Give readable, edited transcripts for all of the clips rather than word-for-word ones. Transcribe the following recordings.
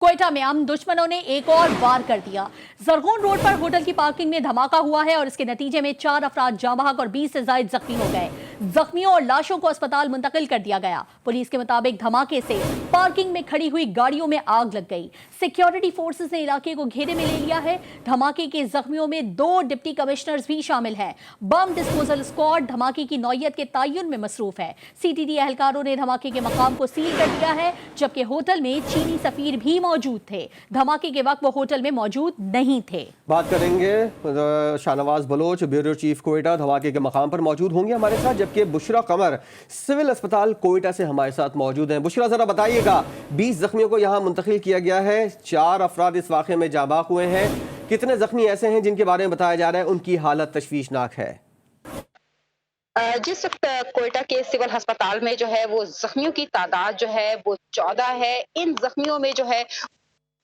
कोयटा में हम दुश्मनों ने एक और वार कर दिया। जरगोन रोड पर होटल की पार्किंग में धमाका हुआ है और इसके नतीजे में 4 अफराद जाँ बहक और 20 से ज्यादा जख्मी हो गए। जख्मियों और लाशों को अस्पताल मुंतकिल कर दिया गया। पुलिस के मुताबिक धमाके से पार्किंग में खड़ी हुई गाड़ियों में आग लग गई। सिक्योरिटी फोर्सेस ने इलाके को घेरे में ले लिया है। धमाके के जख्मियों में 2 डिप्टी कमिश्नर्स भी शामिल हैं। बम डिस्पोजल स्क्वाड धमाके की नौयत के तयन में मसरूफ है। सीटीडी एहलकारों ने धमाके के मकाम को सील कर दिया है, जबकि होटल में चीनी सफीर भी मौजूद थे। धमाके के वक्त वो होटल में मौजूद नहीं थे। बात करेंगे शाहनवाज बलोच, ब्यूरो चीफ कोयटा, धमाके के मकाम पर मौजूद होंगे हमारे साथ, जबकि बुशरा कमर सिविल अस्पताल कोयटा से हमारे साथ मौजूद हैं। बुशरा, जरा बताइएगा, 20 जख्मियों को यहाँ मुंतकिल किया गया है, 4 अफराद इस वाक़े में जाँ बहक हुए हैं। कितने जख्मी ऐसे हैं जिनके बारे में बताया जा रहा है उनकी हालत तशवीशनाक है? जिस वक्त कोयटा के सिविल अस्पताल में जो है वो जख्मियों की तादाद जो है वो 14 है। इन जख्मियों में जो है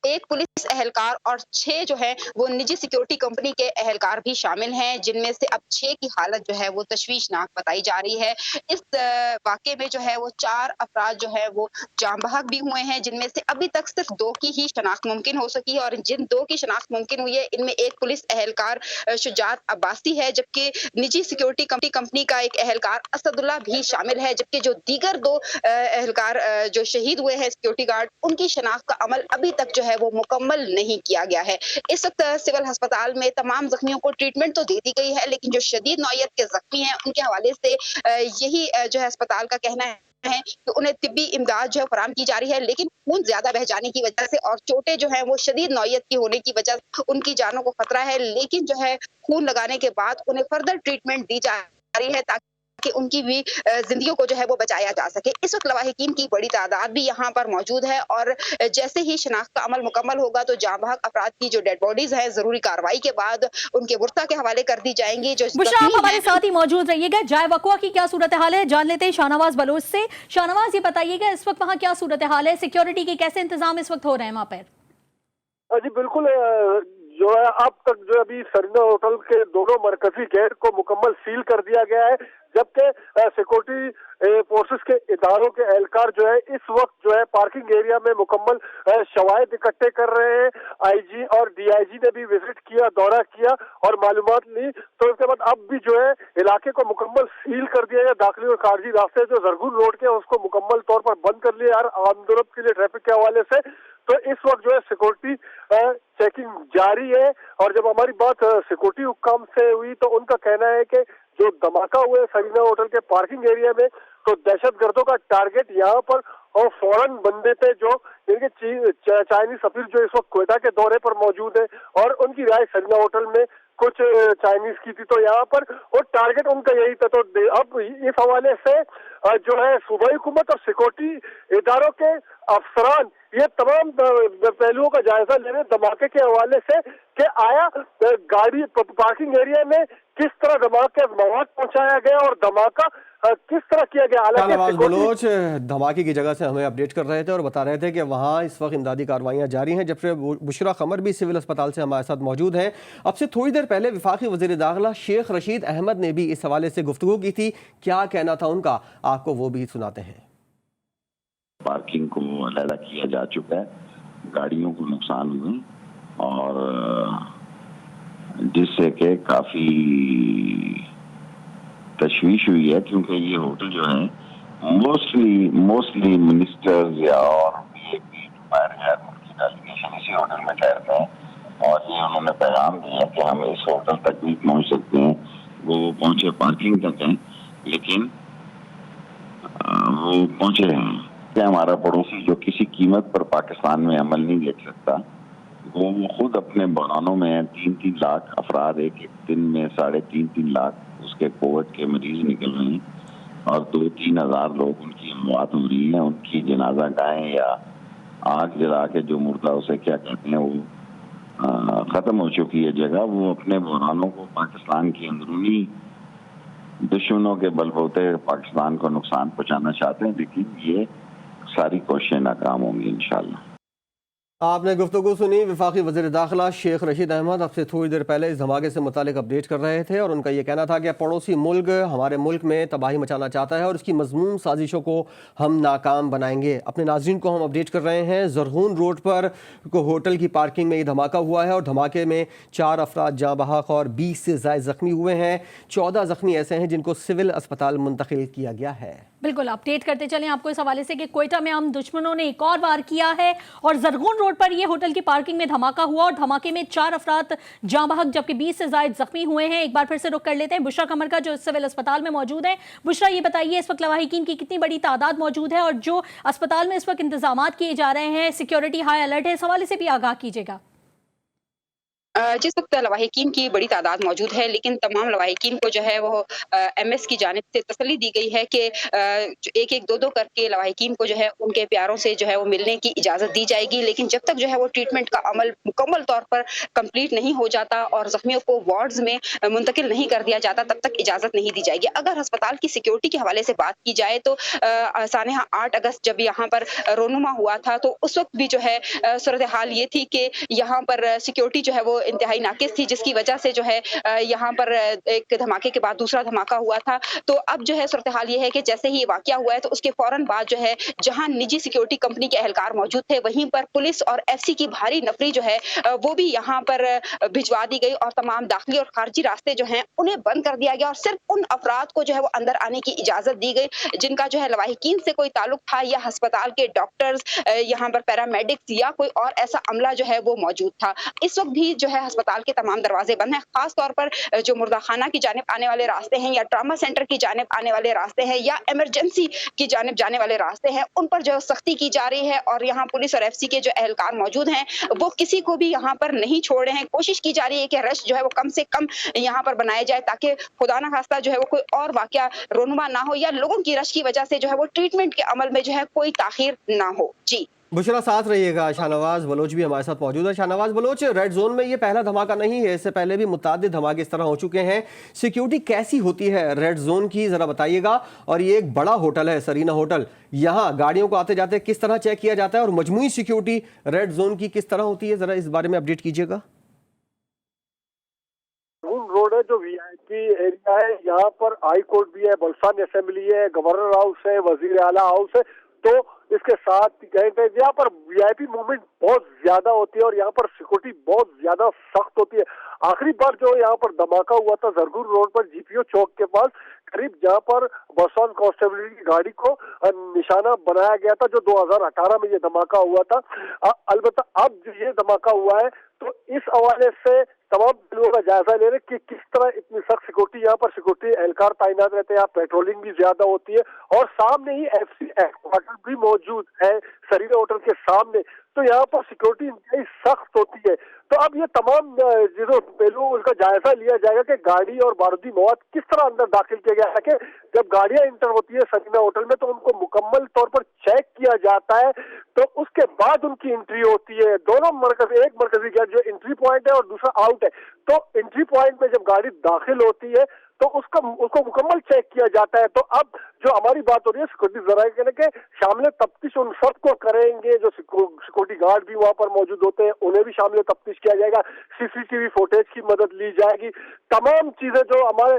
एक पुलिस एहलकार और 6 जो है वो निजी सिक्योरिटी कंपनी के एहलकार भी शामिल हैं, जिनमें से अब 6 की हालत जो है वो तशवीशनाक बताई जा रही है। इस वाक़े में जो है वो 4 अफराद जो है वो जाँ बहक भी हुए हैं, जिनमें से अभी तक सिर्फ 2 की ही शनाख्त मुमकिन हो सकी है और जिन 2 की शनाख्त मुमकिन हुई है इनमें एक पुलिस एहलकार शुजात अब्बासी है, जबकि निजी सिक्योरिटी कंपनी का एक एहलकार असदुल्ला भी शामिल है। जबकि जो दीगर 2 एहलकार जो शहीद हुए हैं सिक्योरिटी गार्ड, उनकी शनाख्त का अमल अभी तक जो है वो मुकम्मल नहीं किया गया है। इस वक्त सिविल अस्पताल में तमाम जख्मियों को ट्रीटमेंट तो दे दी गई है, लेकिन जो शदीद नौयत के जख्मी हैं उनके हवाले से यही जो है अस्पताल का कहना है कि उन्हें तिब्बी इमदाद जो है फराहम की जा रही है, लेकिन खून ज्यादा बह जाने की वजह से और चोटें जो है वो शदीद नौयत की होने की वजह से उनकी जानों को खतरा है। लेकिन जो है खून लगाने के बाद उन्हें फर्दर ट्रीटमेंट दी जा रही है ताकि कि उनकी भी जिंदगियों को जो है वो बचाया जा सके। इस वक्त लवाहिकीन की बड़ी तादाद भी यहाँ पर मौजूद है और जैसे ही शनाख्त का अमल मुकम्मल होगा तो जाँ बहक अफराद की जो डेड बॉडीज हैं जरूरी कार्रवाई के बाद उनके मुर्ता के हवाले कर दी जाएंगी। जो बुशरा, आप हमारे साथ ही मौजूद रहिएगा। जाए वक़वा की क्या सूरत हाल है जान लेते हैं शाहनवाज बलोच से। शाहनवाज, ये बताइएगा इस वक्त वहाँ क्या सूरत हाल है, सिक्योरिटी के कैसे इंतजाम इस वक्त हो रहे हैं वहाँ पर? जी बिल्कुल, जो है अब तक जो अभी सरीना होटल के दोनों मरकजी गेट को मुकम्मल सील कर दिया गया है, जबकि सिक्योरिटी फोर्सेस के इदारों के एहलकार जो है इस वक्त जो है पार्किंग एरिया में मुकम्मल शवाहिद इकट्ठे कर रहे हैं। आईजी और डीआईजी ने भी विजिट किया, दौरा किया और मालूमात ली, तो उसके बाद अब भी जो है इलाके को मुकम्मल सील कर दिया गया। दाखिली और खारजी रास्ते जो जरगुन रोड के उसको मुकम्मल तौर पर बंद कर लिया यार आमदोरफ्त के लिए ट्रैफिक के हवाले से। तो इस वक्त जो है सिक्योरिटी चेकिंग जारी है। और जब हमारी बात सिक्योरिटी हुक्काम से हुई तो उनका कहना है कि जो धमाका हुआ है सरीना होटल के पार्किंग एरिया में, तो दहशतगर्दों का टारगेट यहाँ पर और फौरन बंदे थे जो इनके चाइनीज सफीर जो इस वक्त कोयटा के दौरे पर मौजूद है और उनकी राय सरीना होटल में कुछ चाइनीज की थी, तो यहाँ पर और टारगेट उनका यही था। तो अब इस हवाले से जो है सूबाई हुकूमत और सिक्योरिटी इदारों के अफसरान ये तमाम पहलुओं का जायजा ले रहे धमाके के हवाले से कि आया गाड़ी पार्किंग एरिया में किस तरह धमाके मवाद पहुंचाया गया और धमाका किस तरह किया गया। शाहनवाज बलोच धमाके की जगह से हमें अपडेट कर रहे थे और बता रहे थे कि वहाँ इस वक्त इमदादी कार्रवाइयाँ जारी हैं, जबकि बुशरा कमर भी सिविल अस्पताल से हमारे साथ मौजूद हैं। अब से थोड़ी देर पहले वफाकी वज़ीर दाखिला शेख रशीद अहमद ने भी इस हवाले से गुफ्तगू की थी। क्या कहना था उनका, आपको वो भी सुनाते हैं। पार्किंग को अलहदा किया जा चुका है, गाड़ियों को नुकसान हुए और जिससे कि काफ़ी तशवीश हुई है, क्योंकि ये होटल जो है मोस्टली मिनिस्टर्स या और वीआईपी गैर मुल्की डेलीगेशन इसी होटल में ठहरते हैं और ये उन्होंने पैगाम दिया कि हम इस होटल तक भी पहुंच सकते हैं। वो पहुंचे पार्किंग तक हैं, लेकिन वो पहुंचे हैं कि हमारा पड़ोसी जो किसी कीमत पर पाकिस्तान में अमल नहीं देख सकता, वो खुद अपने बगानों में 3-3 लाख अफराद एक दिन में 3.5 लाख उसके कोविड के मरीज निकल रहे हैं और 2-3 हज़ार लोग उनकी मौत हो रही है। उनकी जनाजा गाहें या आग जला के जो मुर्दा उसे क्या कहते हैं वो ख़त्म हो चुकी है जगह। वो अपने बगानों को पाकिस्तान की अंदरूनी दुश्मनों के बलबूते पाकिस्तान को नुकसान पहुँचाना चाहते हैं, लेकिन ये सारी कोशिशें नाकाम होंगी इंशाअल्लाह। आपने गुफ्तगू सुनी। वफाकी वज़ीर दाखिला शेख रशीद अहमद अब से थोड़ी देर पहले इस धमाके से मुतालिक अपडेट कर रहे थे और उनका ये कहना था कि पड़ोसी मुल्क हमारे मुल्क में तबाही मचाना चाहता है और इसकी मज़मूम साजिशों को हम नाकाम बनाएंगे। अपने नाज़रीन को हम अपडेट कर रहे हैं, ज़रगून रोड पर होटल की पार्किंग में ये धमाका हुआ है और धमाके में 4 अफराद जाँ बहक और 20 से ज़ायद ज़ख्मी हुए हैं। 14 ज़ख्मी ऐसे हैं जिनको सिविल अस्पताल मुंतकिल किया गया है। बिल्कुल अपडेट करते चलें आपको इस हवाले से कि कोयटा में हम दुश्मनों ने एक और वार किया है और ज़रगून रोड पर ये होटल की पार्किंग में धमाका हुआ और धमाके में 4 अफराद जाँ बहक जबकि 20 से ज़ायद ज़ख्मी हुए हैं। एक बार फिर से रुख कर लेते हैं बुशरा कमर का जो सिविल अस्पताल में मौजूद है। बुशरा, ये बताइए इस वक्त लवाहिकीन की कितनी बड़ी तादाद मौजूद है और जो अस्पताल में इस वक्त इंतजामात किए जा रहे हैं, सिक्योरिटी हाई अलर्ट है, इस हवाले से भी आगाह कीजिएगा। जिस वक्त लवाहिकीन की बड़ी तादाद मौजूद है, लेकिन तमाम लवाहिकीन को जो है वो एमएस की जानिब से तसल्ली दी गई है कि एक एक दो करके लवाहिकीन को जो है उनके प्यारों से जो है वो मिलने की इजाज़त दी जाएगी। लेकिन जब तक जो है वो ट्रीटमेंट का अमल मुकम्मल तौर पर कंप्लीट नहीं हो जाता और ज़ख्मियों को वार्ड्स में मुंतकिल नहीं कर दिया जाता, तब तक इजाज़त नहीं दी जाएगी। अगर अस्पताल की सिक्योरिटी के हवाले से बात की जाए तो सानेहा 8 अगस्त जब यहाँ पर रोनुमा हुआ था तो उस वक्त भी जो है सूरत हाल ये थी कि यहाँ पर सिक्योरिटी जो है वो इंतहाई नाकिस थी, जिसकी वजह से जो है यहाँ पर एक धमाके के बाद दूसरा धमाका हुआ था। तो अब जो है सूरत हाल ये है कि जैसे ही ये वाकया हुआ है तो उसके फौरन बाद जो है जहां निजी सिक्योरिटी कंपनी के एहलकार मौजूद थे, वहीं पर पुलिस और एफसी की भारी नफरी जो है वो भी यहाँ पर भिजवा दी गई और तमाम दाखिली और खारजी रास्ते जो हैं उन्हें बंद कर दिया गया और सिर्फ उन अफराद को जो है वो अंदर आने की इजाजत दी गई जिनका जो है लवाहिकीन से कोई ताल्लुक था या अस्पताल के डॉक्टर्स, यहाँ पर पैरामेडिक्स या कोई और ऐसा अमला जो है वो मौजूद था। इस वक्त भी जो है अस्पताल के तमाम दरवाजे बंद हैं। खास तौर पर जो मुर्दाखाना की जानिब आने वाले रास्ते हैं या ट्रामा सेंटर की जानिब आने वाले रास्ते हैं या इमरजेंसी की जानिब जाने वाले रास्ते हैं, उन पर जो सख्ती की जा रही है और यहाँ पुलिस और एफसी के जो एहलकार मौजूद हैं वो किसी को भी यहाँ पर नहीं छोड़ रहे हैं। कोशिश की जा रही है कि रश जो है वो कम से कम यहाँ पर बनाया जाए ताकि खुदा ना खास्ता जो है वो कोई और वाकया रोनुमा ना हो या लोगों की रश की वजह से जो है वो ट्रीटमेंट के अमल में जो है कोई ताखीर ना हो। जी बुशरा, साथ रहिएगा। शाहनवाज बलोच भी हमारे साथ मौजूद है। शाहनवाज बलोच, रेड जोन में ये पहला धमाका नहीं है, इससे पहले भी मुतअद्दिद धमाके इस तरह हो चुके हैं। सिक्योरिटी कैसी होती है रेड जोन की, जरा बताइएगा। और ये एक बड़ा होटल है सरीना होटल, यहाँ गाड़ियों को आते जाते किस तरह चेक किया जाता है और मजमूई सिक्योरिटी रेड जोन की किस तरह होती है, जरा इस बारे में अपडेट कीजिएगा। रोड है जो वीआईपी एरिया है, यहाँ पर हाई कोर्ट भी है, बलसान असेंबली है, गवर्नर हाउस है, वजीर आला हाउस है। तो इसके साथ यहाँ पर वीआईपी मूवमेंट बहुत ज्यादा होती है और यहाँ पर सिक्योरिटी बहुत ज्यादा सख्त होती है। आखिरी बार जो यहाँ पर धमाका हुआ था जरगून रोड पर जीपीओ चौक के पास, करीब जहाँ पर बसौन कांस्टेबल की गाड़ी को निशाना बनाया गया था, जो 2018 में ये धमाका हुआ था। अलबत्ता अब जो ये धमाका हुआ है तो इस हवाले से तमाम लोगों का जायजा ले रहे कि किस तरह इतनी सख्त सिक्योरिटी, यहाँ पर सिक्योरिटी एहलकार तैनात रहते हैं, यहाँ पेट्रोलिंग भी ज्यादा होती है और सामने ही एफसी हेडक्वार्टर भी मौजूद है सरीना होटल के सामने। तो यहाँ पर सिक्योरिटी इंतहाई सख्त होती है। तो अब ये तमाम जो पहलू उसका जायजा लिया जाएगा कि गाड़ी और बारूदी मवाद किस तरह अंदर दाखिल किया गया है कि जब गाड़ियां इंटर होती है सरीना होटल में तो उनको मुकम्मल तौर पर चेक किया जाता है, तो उसके बाद उनकी एंट्री होती है। दोनों मरकज, एक मरकजी गेट जो एंट्री पॉइंट है और दूसरा आउट है, तो एंट्री पॉइंट में जब गाड़ी दाखिल होती है तो उसको मुकम्मल चेक किया जाता है। तो अब जो हमारी बात हो रही है सिक्योरिटी जरा कहने के शामिल तफ्तीश उन सबको करेंगे, जो सिक्योरिटी गार्ड भी वहां पर मौजूद होते हैं उन्हें भी शामिल तफ्तीश किया जाएगा, सीसीटीवी फुटेज की मदद ली जाएगी। तमाम चीजें जो हमारे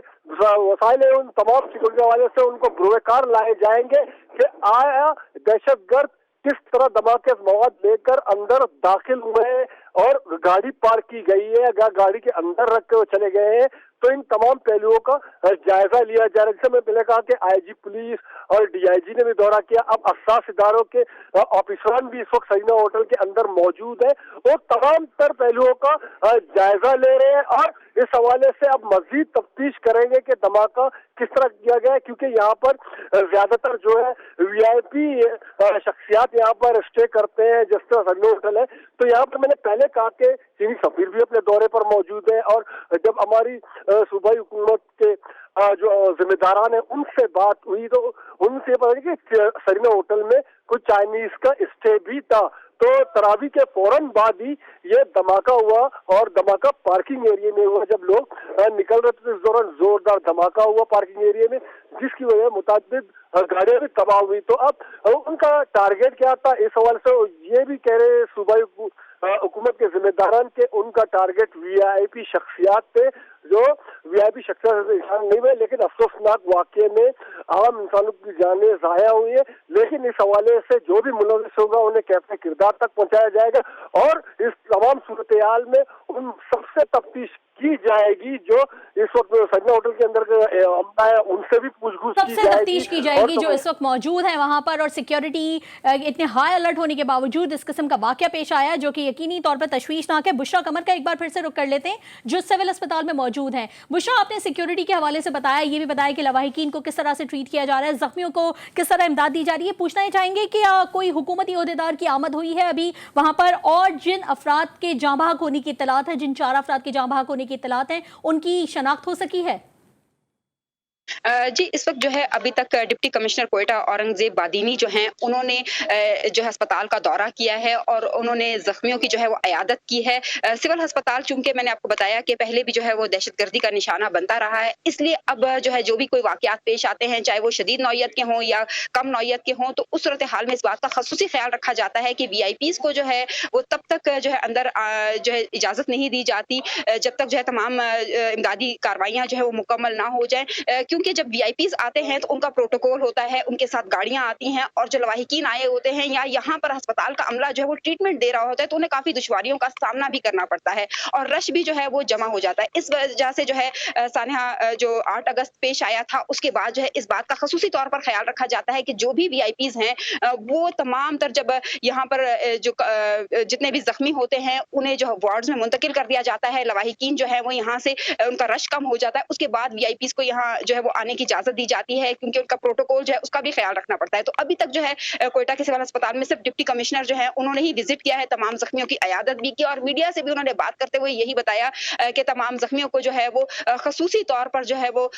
वसाइल है उन तमाम सिक्योरिटी वाले से उनको बुरुकार लाए जाएंगे कि आया दहशतगर्द किस तरह धमाके मवाद लेकर अंदर दाखिल हुए हैं और गाड़ी पार्क की गई है या गाड़ी के अंदर रख के वो चले गए हैं। तो इन तमाम पहलुओं का जायजा लिया जा रहा है। जैसे मैं पहले कहा कि आईजी पुलिस और डीआईजी ने भी दौरा किया, अब हसास इदारों के ऑफिसरान भी इस वक्त सरीना होटल के अंदर मौजूद है और तमाम तर पहलुओं का जायजा ले रहे हैं और इस हवाले से अब मजीद तफ्तीश करेंगे कि धमाका किस तरह किया गया है, क्योंकि यहाँ पर ज्यादातर जो है वीआईपी शख्सियात यहाँ पर स्टे करते हैं जिस तरह सरीना होटल है। तो यहाँ पर मैंने पहले कहा कि चीनी सफीर भी अपने दौरे पर मौजूद है और जब हमारी सूबाई हुकूमत के जो जिम्मेदारान है उनसे बात हुई तो उनसे पता चला कि सरीना होटल में कुछ चाइनीज का स्टे भी था। तो तरावी के फौरन बाद ही ये धमाका हुआ और धमाका पार्किंग एरिया में हुआ। जब लोग निकल रहे थे इस दौरान जोरदार धमाका हुआ पार्किंग एरिया में, जिसकी वजह मुताबिक गाड़ियां भी तबाह हुई। तो अब उनका टारगेट क्या था इस हवाले से ये भी कह रहे सूबाई हुकूमत के जिम्मेदारान के उनका टारगेट वीआईपी शख्सियात थे, जो वीआईपी शख्सियात नहीं हुए। लेकिन अफसोसनाक वाकये में आम इंसानों की जानें ज़ाया हुई है। लेकिन इस हवाले से जो भी मुलविस होगा उन्हें कैफे किरदार तक पहुंचाया जाएगा और इस तमाम सूरत हाल में उन सबसे तफ्तीश की जाएगी जो इस वक्त सरीना होटल के अंदर अमला है, उनसे भी पूछगछ की सबसे तफ्तीश की जाएगी जो इस वक्त मौजूद है वहां पर। और सिक्योरिटी इतने हाई अलर्ट होने के बावजूद इस किस्म का वाकया पेश आया जो कि यकीनी तौर पर तशवीशनाक है। बुशरा कमर का एक बार फिर से रुख कर लेते हैं जो सिविल अस्पताल में मौजूद हैं। बुशरा, आपने सिक्योरिटी के हवाले से बताया, ये भी बताया कि लवाहिकीन को किस तरह से ट्रीट किया जा रहा है, जख्मियों को किस तरह इमदाद दी जा रही है। पूछना ही चाहेंगे कि कोई हुकूमती ओहदेदार की आमद हुई है अभी वहां पर, और जिन अफराद के जाँ बहक होने की इत्तलात है, जिन 4 अफराद के जाँ बहक होने की इत्तलात है, उनकी शनाख्त हो सकी है? जी, इस वक्त जो है अभी तक डिप्टी कमिश्नर कोयटा औरंगजेब बादीनी जो हैं उन्होंने जो है अस्पताल का दौरा किया है और उन्होंने जख्मियों की जो है वो इयादत की है। सिविल अस्पताल चूंकि मैंने आपको बताया कि पहले भी जो है वो दहशतगर्दी का निशाना बनता रहा है, इसलिए अब जो है जो भी कोई वाकयात पेश आते हैं, चाहे वो शदीद नौयत के हों या कम नौयत के हों, तो उस सूरत हाल में इस बात का खसूसी ख्याल रखा जाता है कि वीआईपीज़ को जो है वो तब तक जो है अंदर जो है इजाज़त नहीं दी जाती जब तक जो है तमाम इमदादी कार्रवाइयाँ जो है वो मुकम्मल ना हो जाए। क्योंकि जब वीआईपीज़ आते हैं तो उनका प्रोटोकॉल होता है, उनके साथ गाड़ियां आती हैं और जो लवाहिकीन आए होते हैं या यहाँ पर अस्पताल का अमला जो है वो ट्रीटमेंट दे रहा होता है तो उन्हें काफी दुश्वारियों का सामना भी करना पड़ता है और रश भी जो है वो जमा हो जाता है। इस वजह से जो है सानिया जो 8 अगस्त पेश आया था उसके बाद जो है इस बात का खसूसी तौर पर ख्याल रखा जाता है कि जो भी वीआईपीज़ हैं वो तमाम तर जब यहाँ पर जो जितने भी जख्मी होते हैं उन्हें जो वार्ड्स में मुंतकिल कर दिया जाता है। लवाहिकीन जो है वो यहाँ से उनका रश कम हो जाता है, उसके बाद वीआईपीज़ को यहाँ जो है वो आने की इजाजत दी जाती है क्योंकि उनका प्रोटोकॉल जो है उसका भी ख्याल रखना पड़ता है। तो अभी तक जो है कोयटा के सिविल अस्पताल में सिर्फ डिप्टी कमिश्नर जो है उन्होंने ही विजिट किया है, तमाम जख्मियों की इयादत भी की और मीडिया से भी उन्होंने बात करते हुए यही बताया कि तमाम जख्मियों को जो है वो खसूसी तौर पर जो है वो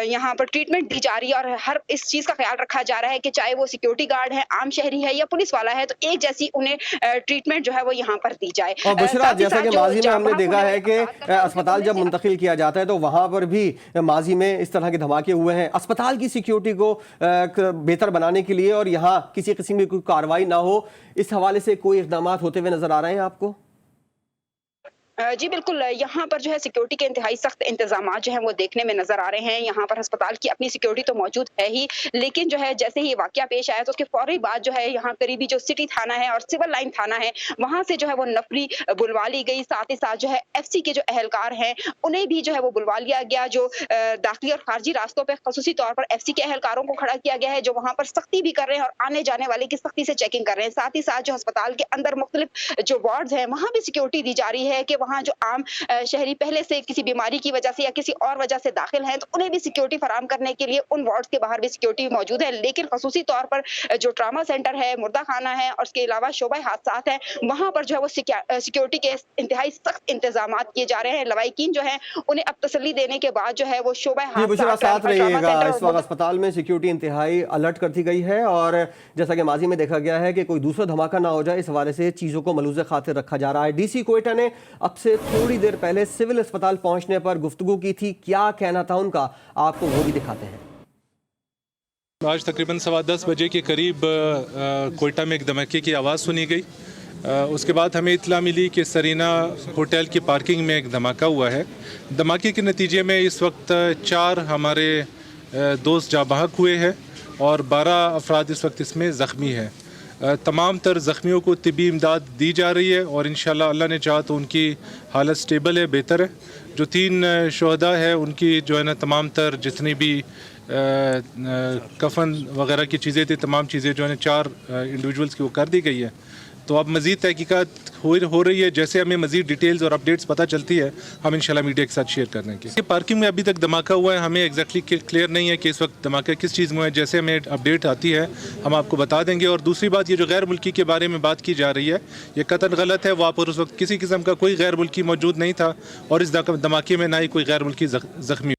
यहाँ पर ट्रीटमेंट दी जा रही है और हर इस चीज का ख्याल रखा जा रहा है कि चाहे वो सिक्योरिटी गार्ड है, आम शहरी है या पुलिस वाला है, तो एक जैसी उन्हें ट्रीटमेंट जो है वो यहाँ पर दी जाए। और बुशरा, जैसा कि माजी में हमने देखा है कि अस्पताल जब मुंतकिल किया जाता है तो वहां पर भी माजी में इस तरह के धमाके हुए हैं। अस्पताल की सिक्योरिटी को बेहतर बनाने के लिए और यहाँ किसी किस्म की कोई कार्रवाई ना हो, इस हवाले से कोई इक़दाम होते हुए नजर आ रहे हैं आपको? जी बिल्कुल, यहाँ पर जो है सिक्योरिटी के इंतहाई सख्त इंतजाम जो हैं वो देखने में नजर आ रहे हैं। यहाँ पर अस्पताल की अपनी सिक्योरिटी तो मौजूद है ही, लेकिन जो है जैसे ही वाकया पेश आया तो उसके फौरी बाद जो है यहाँ करीबी जो सिटी थाना है और सिविल लाइन थाना है वहां से जो है वो नफरी बुलवा ली गई। साथ ही साथ जो है एफसी के जो एहलकार हैं उन्हें भी जो है वो बुलवा लिया गया। जो दाखिली और खारजी रास्तों पर खसूसी तौर पर एफसी के एहलकारों को खड़ा किया गया है जो वहां पर सख्ती भी कर रहे हैं और आने जाने वाले की सख्ती से चेकिंग कर रहे हैं। साथ ही साथ जो अस्पताल के अंदर मुख्तलिफ जो वार्ड्स हैं वहां भी सिक्योरिटी दी जा रही है कि वहाँ जो आम शहरी पहले से किसी बीमारी की वजह से या किसी और वजह से दाखिल हैं तो उन्हें भी सिक्योरिटी फराहम करने के लिए उन वार्ड्स के बाहर भी सिक्योरिटी मौजूद है। लेकिन खसूसी तौर पर जो ट्रामा सेंटर है, मुर्दा खाना है और उसके अलावा शोबा हादसात है वहां पर जो है वो सिक्योरिटी के इंतहाई सख्त इंतजाम किए जा रहे हैं। लवाहिकीन जो है उन्हें अब तसल्ली देने के बाद जो है वो शोबा साथ रहिएगा। इस वक्त अस्पताल में सिक्योरिटी इंतहाई अलर्ट कर दी गई है और जैसा कि माजी में देखा गया है कि कोई दूसरा धमाका ना हो जाए, इस हवाले से चीजों को मलूज़ खातिर रखा जा रहा है। डीसी कोयटा ने अब से थोड़ी देर पहले सिविल अस्पताल पहुंचने पर गुफ्तगू की थी, क्या कहना था उनका, आपको वो भी दिखाते हैं। आज तकरीबन 10:15 बजे के करीब कोयटा में एक धमाके की आवाज़ सुनी गई। उसके बाद हमें इत्तला मिली कि सरीना होटल की पार्किंग में एक धमाका हुआ है। धमाके के नतीजे में इस वक्त 4 हमारे दोस्त जाँ बहक हुए हैं और 12 अफराद इस वक्त इसमें ज़ख्मी हैं। तमाम तर ज़ख्मियों को तिबी इमदाद दी जा रही है और इंशाल्लाह अल्लाह ने चाहा तो उनकी हालत स्टेबल है, बेहतर है। जो 3 शहदा है उनकी जो है ना तमाम तर जितनी भी कफन वगैरह की चीज़ें थी, तमाम चीज़ें जो है 4 इंडिविजुअल्स की वो कर दी गई है। तो अब मज़ीद तहकीकात हो रही है। जैसे हमें मज़ीद डिटेल्स और अपडेट्स पता चलती है हम इंशाल्लाह मीडिया के साथ शेयर करने की। पार्किंग में अभी तक धमाका हुआ है, हमें एग्जैक्टली क्लियर नहीं है कि इस वक्त धमाका किस चीज़ में है। जैसे हमें अपडेट आती है हम आपको बता देंगे। और दूसरी बात, ये जो गैर मुल्की के बारे में बात की जा रही है ये कतई गलत है। वहाँ पर उस वक्त किसी किस्म का कोई गैर मुल्की मौजूद नहीं था और इस धमाके में ना ही कोई गैर मुल्की ज़ख्मी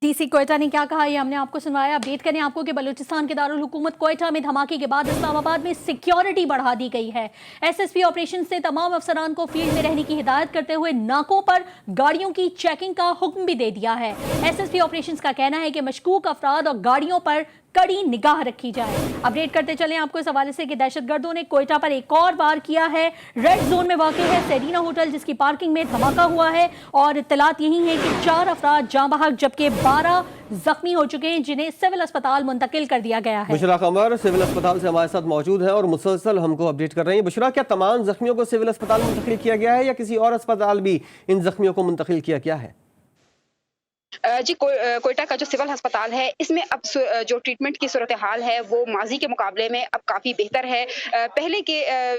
डीसी कोयटा ने क्या कहा ये हमने आपको सुनवाया। अपडेट करें आपको कि बलूचिस्तान के दारुल हुकूमत कोयटा में धमाके के बाद इस्लामाबाद में सिक्योरिटी बढ़ा दी गई है। एसएसपी ऑपरेशन से तमाम अफसरान को फील्ड में रहने की हिदायत करते हुए नाकों पर गाड़ियों की चेकिंग का हुक्म भी दे दिया है। एसएसपी ऑपरेशन का कहना है कि मशकूक अफराद और गाड़ियों पर कड़ी निगाह रखी जाए। अपडेट करते चलें आपको इस हवाले से कि दहशतगर्दों ने कोयटा पर एक और वार किया है। रेड जोन में वाक़ है सेरीना होटल, जिसकी पार्किंग में धमाका हुआ है और इत्तलात यही है कि 4 अफराद जाँ बहक जबकि 12 जख्मी हो चुके हैं, जिन्हें सिविल अस्पताल मुंतकिल कर दिया गया है। बुशरा कमर सिविल अस्पताल से हमारे साथ मौजूद है और मुसलसल हमको अपडेट कर रही हैं। बुशरा, क्या तमाम जख्मियों को सिविल अस्पताल मुंतकिल किया गया है या किसी और अस्पताल भी इन जख्मियों को मुंतकिल किया गया है? जी, कोयटा का जो सिविल अस्पताल है इसमें अब जो ट्रीटमेंट की सूरत हाल है वो माजी के मुकाबले में अब काफ़ी बेहतर है। पहले के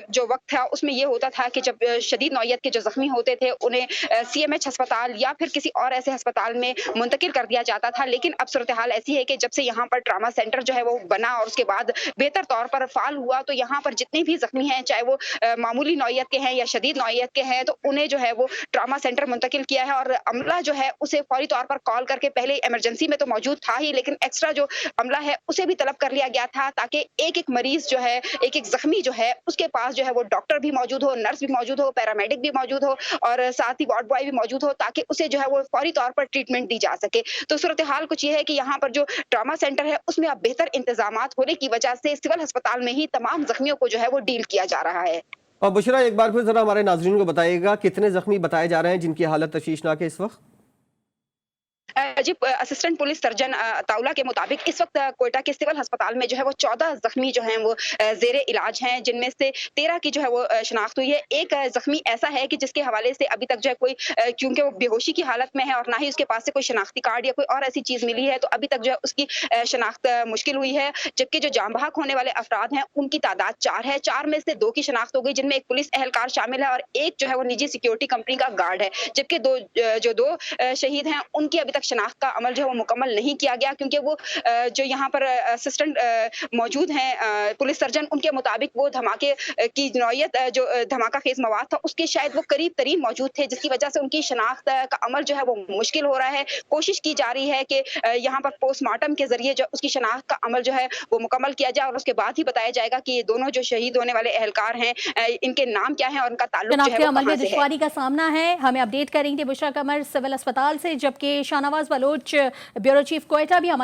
जो वक्त था उसमें ये होता था कि जब शदीद नौयत के जो ज़ख्मी होते थे उन्हें CMH अस्पताल या फिर किसी और ऐसे अस्पताल में मुंतकिल कर दिया जाता था, लेकिन अब सूरत हाल ऐसी है कि जब से यहाँ पर ट्रामा सेंटर जो है वो बना और उसके बाद बेहतर तौर पर फाल हुआ, तो यहाँ पर जितने भी ज़ख्मी हैं, चाहे वो मामूली नौयत के हैं या शदीद नौयत के हैं, तो उन्हें जो है वो ट्रामा सेंटर मुंतकिल किया है। और अमला जो है उसे फौरी तौर पर कॉल करके, पहले इमरजेंसी में तो मौजूद था ही, लेकिन एक्स्ट्रा जो अमला है उसे भी तलब कर लिया गया था ताकि एक एक मरीज जो है, एक एक जख्मी जो है उसके पास जो है वो डॉक्टर भी मौजूद हो, नर्स भी मौजूद हो, पैरामेडिक भी मौजूद हो और साथ ही वार्ड बॉय भी मौजूद हो, ताकि उसे जो है वो फौरी तौर पर ट्रीटमेंट दी जा सके। तो सूरत हाल कुछ ये है कि यहाँ पर जो ट्रामा सेंटर है उसमें अब बेहतर इंतजामात होने की वजह से सिविल अस्पताल में ही तमाम जख्मियों को जो है वो डील किया जा रहा है। और बुशरा, एक बार फिर जरा हमारे नाज़रीन को बताइएगा कितने जख्मी बताए जा रहे हैं जिनकी हालत तशवीशनाक है इस वक्त? जी, असिस्टेंट पुलिस सर्जन ताउला के मुताबिक इस वक्त कोयटा के सिविल अस्पताल में जो है वो 14 जख्मी जो हैं वो जेरे इलाज हैं, जिनमें से 13 की जो है वो शनाख्त हुई है। एक जख्मी ऐसा है कि जिसके हवाले से अभी तक जो है कोई, क्योंकि वो बेहोशी की हालत में है और ना ही उसके पास से कोई शनाख्ती कार्ड या कोई और ऐसी चीज मिली है, तो अभी तक जो है उसकी शनाख्त मुश्किल हुई है। जबकि जो जाँ बहक होने वाले अफराद हैं उनकी तादाद 4 है। 4 में से 2 की शनाख्त हो गई, जिनमें एक पुलिस एहलकार शामिल है और एक जो है वो निजी सिक्योरिटी कंपनी का गार्ड है। जबकि दो शहीद हैं उनकी अभी तक शनाख्त का अमल जो है वो मुकम्मल नहीं किया गया, क्योंकि वो जो यहाँ पर असिस्टेंट मौजूद हैं पुलिस सर्जन, उनके मुताबिक वो धमाके की नौयत जो धमाका खेज मवाद था उसके शायद वो करीब तरीन मौजूद थे, जिसकी वजह से उनकी शनाख्त का अमल जो है वो मुश्किल हो रहा है। कोशिश की जा रही है कि यहाँ पर पोस्टमार्टम के जरिए जो उसकी शनाख्त का अमल जो है वो मुकम्मल किया जाए और उसके बाद ही बताया जाएगा कि ये दोनों जो शहीद होने वाले एहलकार हैं इनके नाम क्या है और उनका ताल्लुक जो है वो अमल में कहां से है। दुश्वारी का सामना है, हमें अपडेट करेंगे बुशरा कमर सिविल अस्पताल से, जबकि शाहनवाज बलोच ब्यूरो चीफ कोयटा भी